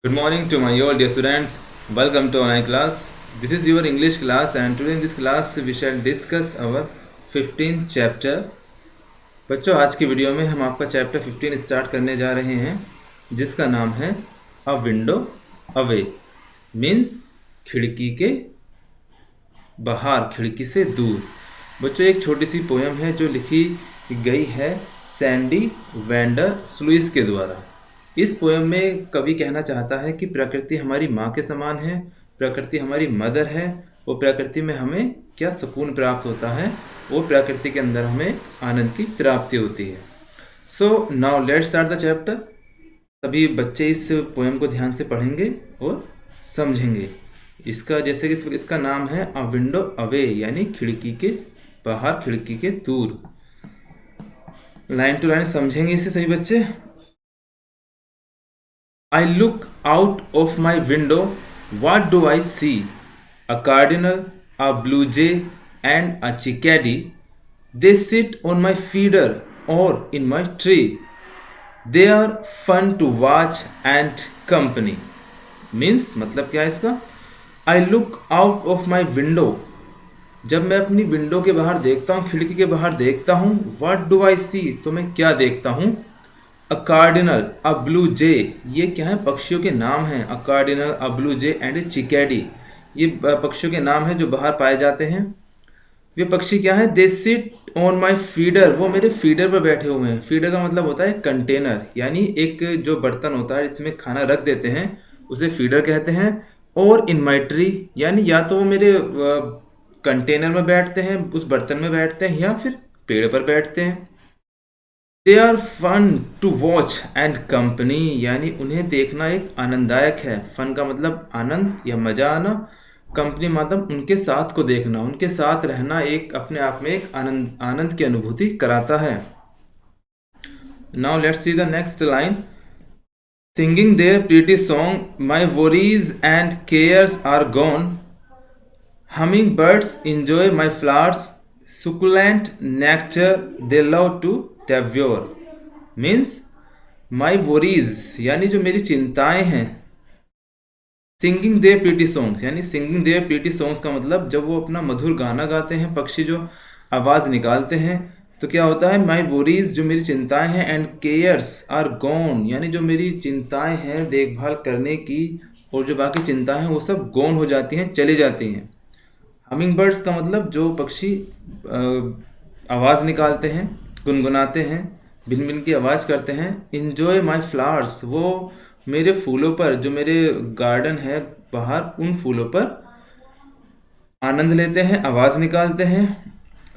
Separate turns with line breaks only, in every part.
Good morning to my all dear students. Welcome to online class. This is your English class and today in this class we shall discuss our 15th chapter. बच्चों आज की video में हम आपका chapter 15 start करने जा रहे हैं जिसका नाम है अ विंडो अवे मीन्स खिड़की के बाहर, खिड़की से दूर। बच्चों एक छोटी सी पोयम है जो लिखी गई है सैंडी वैंडर स्लूइस के द्वारा। इस पोयम में कवि कहना चाहता है कि प्रकृति हमारी माँ के समान है, प्रकृति हमारी मदर है। वो प्रकृति में हमें क्या सुकून प्राप्त होता है, वो प्रकृति के अंदर हमें आनंद की प्राप्ति होती है। So now let's start the chapter. सभी बच्चे इस पोयम को ध्यान से पढ़ेंगे और समझेंगे। इसका जैसे कि इसका नाम है अ विंडो अवे यानी खिड़की के बाहर, खिड़की के दूर। लाइन टू लाइन समझेंगे इसे सभी बच्चे। I look out of my window. What do I see? A cardinal, a blue jay, and a chickadee. They sit on my feeder or in my tree. They are fun to watch and company. Means मतलब क्या है इसका? I look out of my window. जब मैं अपनी window के बाहर देखता हूँ, खिड़की के बाहर देखता हूँ, What do I see? तो मैं क्या देखता हूँ? अ कार्डिनल, अ ब्लू जे, ये क्या है? पक्षियों के नाम हैं। A cardinal, a blue jay and a chickadee, ये पक्षियों के नाम हैं जो बाहर पाए जाते हैं। ये पक्षी क्या है? They sit on my feeder, वो मेरे फीडर पर बैठे हुए हैं। फीडर का मतलब होता है कंटेनर, यानी एक जो बर्तन होता है जिसमें खाना रख देते हैं उसे फीडर कहते हैं। और इन माई ट्री, यानी या तो वो मेरे कंटेनर में बैठते हैं, उस बर्तन में बैठते हैं, या फिर पेड़ पर बैठते हैं। They are fun to watch and company, यानी उन्हें देखना एक आनंददायक है। फन का मतलब आनंद या मजा आना, कंपनी मतलब उनके साथ को देखना, उनके साथ रहना एक अपने आप में एक आनंद की अनुभूति कराता है। Now let's see the next line. Singing their pretty song, my worries and cares are gone. Humming birds enjoy my flowers, succulent nectar they love to devour. Means my worries यानी जो मेरी चिंताएं हैं। सिंगिंग देयर प्रीटी सॉन्ग्स, यानी singing their pretty songs का मतलब जब वो अपना मधुर गाना गाते हैं, पक्षी जो आवाज़ निकालते हैं, तो क्या होता है? माई वरीज, जो मेरी चिंताएं हैं, एंड केयर्स आर गॉन, यानी जो मेरी चिंताएं हैं देखभाल करने की और जो बाकी चिंताएं हैं वो सब गॉन हो जाती हैं, चली जाती हैं। हमिंग बर्ड्स का मतलब जो पक्षी आवाज़ निकालते हैं, गुनगुनाते हैं, भिन भिन की आवाज़ करते हैं। इन्जॉय माई फ्लावर्स, वो मेरे फूलों पर, जो मेरे गार्डन है बाहर, उन फूलों पर आनंद लेते हैं, आवाज़ निकालते हैं।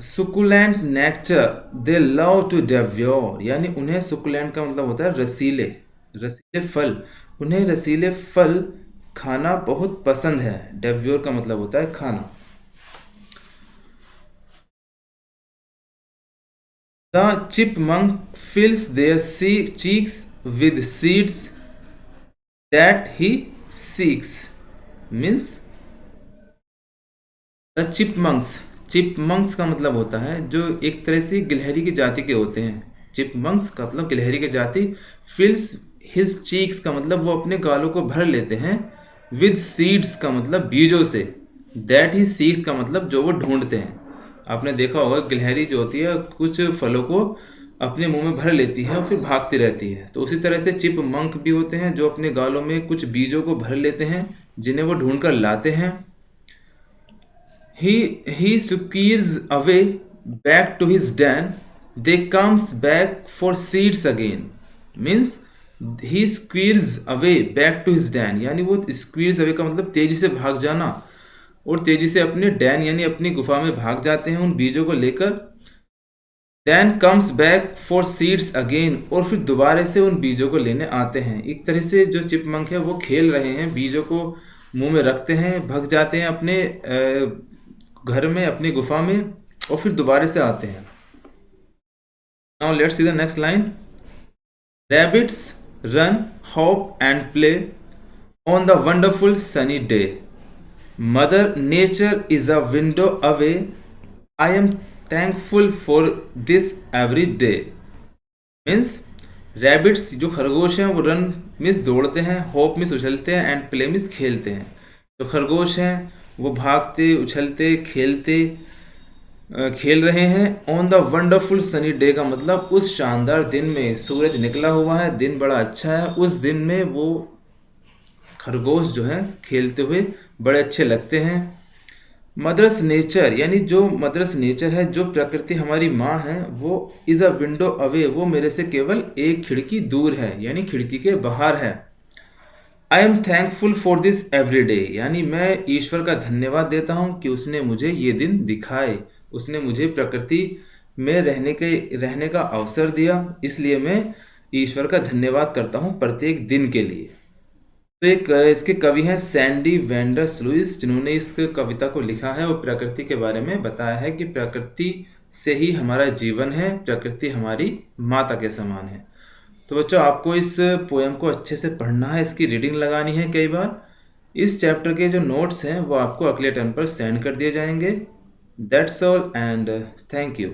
सुकुलेंट नेक्टर दे लव टू डेव्योर, यानी उन्हें सुकुलेंट का मतलब होता है रसीले, रसीले फल, उन्हें रसीले फल खाना बहुत पसंद है। डेव्योर का मतलब होता है खाना। The chipmunk fills their cheeks with seeds that he seeks. Means the chipmunks का मतलब होता है जो एक तरह से गिलहरी की जाति के होते हैं। चिपमंक्स का मतलब गिलहरी की जाति। फिल्स हिज चीक्स का मतलब वो अपने गालों को भर लेते हैं। विद सीड्स का मतलब बीजों से। दैट ही सीक्स का मतलब जो वो ढूंढते हैं। आपने देखा होगा गिलहरी जो होती है कुछ फलों को अपने मुंह में भर लेती है और फिर भागती रहती है, तो उसी तरह से चिपमंक भी होते हैं जो अपने गालों में कुछ बीजों को भर लेते हैं जिन्हें वो ढूंढ कर लाते हैं। He scurries away back to his den. They comes back for seeds again. Means he scurries away back to his den, यानी वो scurries away का मतलब तेजी से भाग जाना, और तेजी से अपने डैन यानी अपनी गुफा में भाग जाते हैं उन बीजों को लेकर। Then comes back for seeds again, और फिर दोबारा से उन बीजों को लेने आते हैं। एक तरह से जो चिपमंक है वो खेल रहे हैं, बीजों को मुंह में रखते हैं, भग जाते हैं अपने घर में, अपनी गुफा में, और फिर दोबारा से आते हैं। Now let's see the next line. Rabbits run hop and play on the wonderful sunny day. Mother Nature is a window away. I am thankful for this every day. Means rabbits जो खरगोश हैं वो run means दौड़ते हैं, hope means उछलते हैं, and play means खेलते हैं। जो खरगोश हैं वो भागते उछलते खेल रहे हैं। On the wonderful sunny day का मतलब उस शानदार दिन में, सूरज निकला हुआ है, दिन बड़ा अच्छा है, उस दिन में वो खरगोश जो है खेलते हुए बड़े अच्छे लगते हैं। मदर्स नेचर यानी जो मदर्स नेचर है, जो प्रकृति हमारी माँ है, वो इज़ अ विंडो अवे, वो मेरे से केवल एक खिड़की दूर है, यानी खिड़की के बाहर है। I am thankful for this every day, यानी मैं ईश्वर का धन्यवाद देता हूँ कि उसने मुझे ये दिन दिखाए, उसने मुझे प्रकृति में रहने का अवसर दिया, इसलिए मैं ईश्वर का धन्यवाद करता हूँ प्रत्येक दिन के लिए। तो एक इसके कवि हैं सैंडी वेंडर्स लुइस, जिन्होंने इस कविता को लिखा है। वो प्रकृति के बारे में बताया है कि प्रकृति से ही हमारा जीवन है, प्रकृति हमारी माता के समान है। तो बच्चों, आपको इस पोएम को अच्छे से पढ़ना है, इसकी रीडिंग लगानी है कई बार। इस चैप्टर के जो नोट्स हैं वो आपको अगले टर्न पर सेंड कर दिए जाएंगे। That's all and thank you.